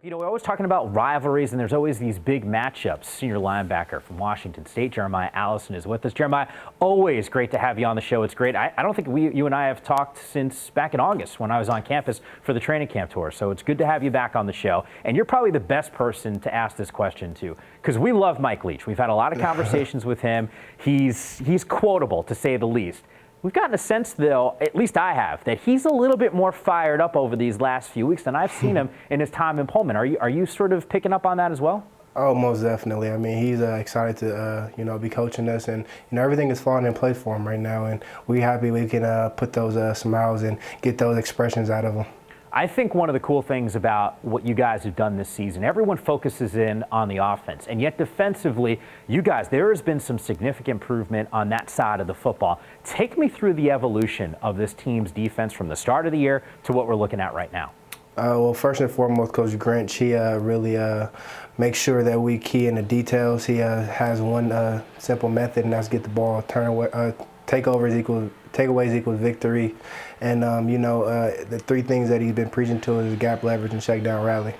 You know, we're always talking about rivalries, and there's always these big matchups. Senior linebacker from Washington State, Jeremiah Allison, is with us. Jeremiah, always great to have you on the show. It's great. I don't think you and I have talked since back in August when I was on campus for the training camp tour. So it's good to have you back on the show. And you're probably the best person to ask this question to, because we love Mike Leach. We've had a lot of conversations with him. He's quotable, to say the least. We've gotten a sense, though, at least I have, that he's a little bit more fired up over these last few weeks than I've seen him in his time in Pullman. Are you sort of picking up on that as well? Oh, most definitely. I mean, he's excited to, be coaching us, and everything is falling in place for him right now. And we're happy we can put those smiles and get those expressions out of him. I think one of the cool things about what you guys have done this season, everyone focuses in on the offense, and yet defensively, you guys, there has been some significant improvement on that side of the football. Take me through the evolution of this team's defense from the start of the year to what we're looking at right now. Well, first and foremost, Coach Grinch, he really makes sure that we key in the details. He has one simple method, and that's get the ball, takeaways equals victory. And, the three things that he's been preaching to is gap leverage and check down rally.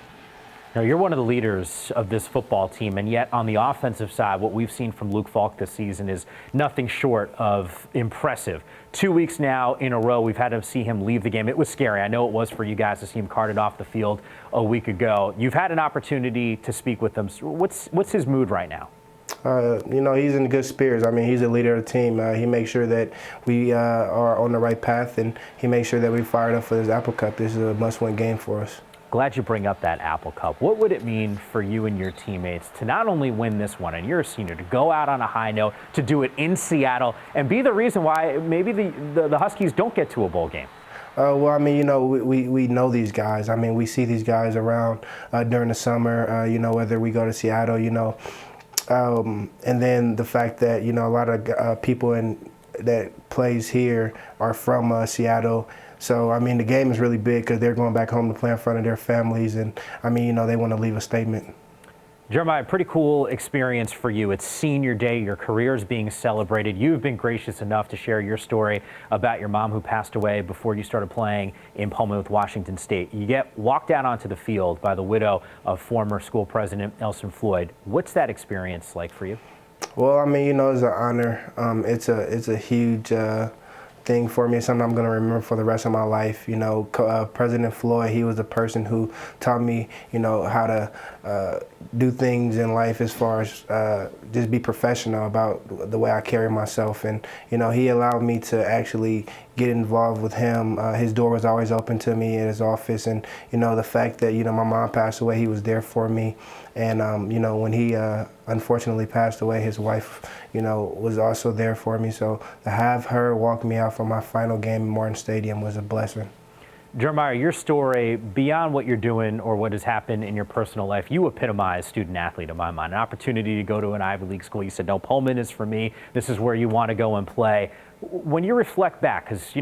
Now, you're one of the leaders of this football team, and yet on the offensive side, what we've seen from Luke Falk this season is nothing short of impressive. 2 weeks now in a row, we've had to see him leave the game. It was scary. I know it was for you guys to see him carted off the field a week ago. You've had an opportunity to speak with him. What's his mood right now? He's in good spirits. I mean, he's a leader of the team. He makes sure that we are on the right path, and he makes sure that we fired up for this Apple Cup. This is a must-win game for us. Glad you bring up that Apple Cup. What would it mean for you and your teammates to not only win this one, and you're a senior, to go out on a high note, to do it in Seattle, and be the reason why maybe the Huskies don't get to a bowl game? Well, I mean, we know these guys. I mean, we see these guys around during the summer, whether we go to Seattle, and then the fact that, a lot of people that plays here are from Seattle. So, I mean, the game is really big because they're going back home to play in front of their families. And, I mean, they want to leave a statement. Jeremiah, pretty cool experience for you. It's senior day. Your career is being celebrated. You've been gracious enough to share your story about your mom who passed away before you started playing in Pullman with Washington State. You get walked out onto the field by the widow of former school president Elson Floyd. What's that experience like for you? Well, I mean, it's an honor. It's a huge thing for me. It's something I'm going to remember for the rest of my life. President Floyd, he was the person who taught me, how to do things in life as far as just be professional about the way I carry myself. And, he allowed me to actually get involved with him. His door was always open to me at his office. And, the fact that, my mom passed away, he was there for me. And, when he unfortunately passed away, his wife, was also there for me. So to have her walk me out for my final game in Martin Stadium was a blessing. Jeremiah, your story, beyond what you're doing or what has happened in your personal life, you epitomize student-athlete in my mind. An opportunity to go to an Ivy League school. You said, no, Pullman is for me. This is where you want to go and play. When you reflect back, because,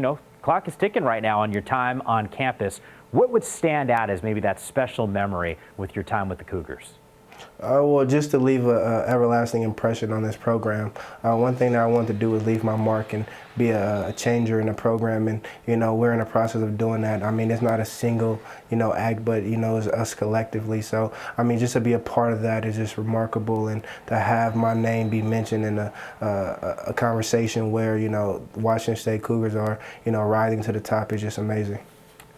clock is ticking right now on your time on campus, what would stand out as maybe that special memory with your time with the Cougars? Well, just to leave an everlasting impression on this program. One thing that I wanted to do was leave my mark and be a changer in the program, and we're in the process of doing that. I mean, it's not a single act, but it's us collectively. So I mean, just to be a part of that is just remarkable, and to have my name be mentioned in a conversation where Washington State Cougars are rising to the top is just amazing.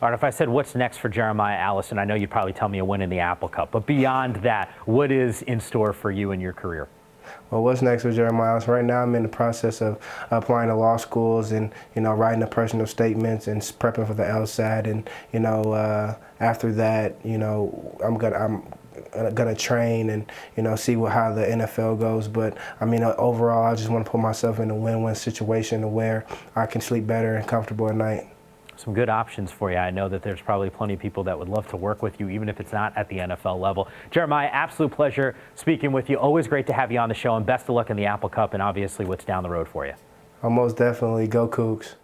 All right, if I said what's next for Jeremiah Allison, I know you'd probably tell me a win in the Apple Cup. But beyond that, what is in store for you in your career? Well, what's next for Jeremiah Allison? Right now I'm in the process of applying to law schools and, writing the personal statements and prepping for the LSAT. And, after that, I'm gonna train and see how the NFL goes. But I mean, overall, I just want to put myself in a win-win situation where I can sleep better and comfortable at night. Some good options for you. I know that there's probably plenty of people that would love to work with you, even if it's not at the NFL level. Jeremiah, absolute pleasure speaking with you. Always great to have you on the show, and best of luck in the Apple Cup and obviously what's down the road for you. Most definitely. Go Cougs.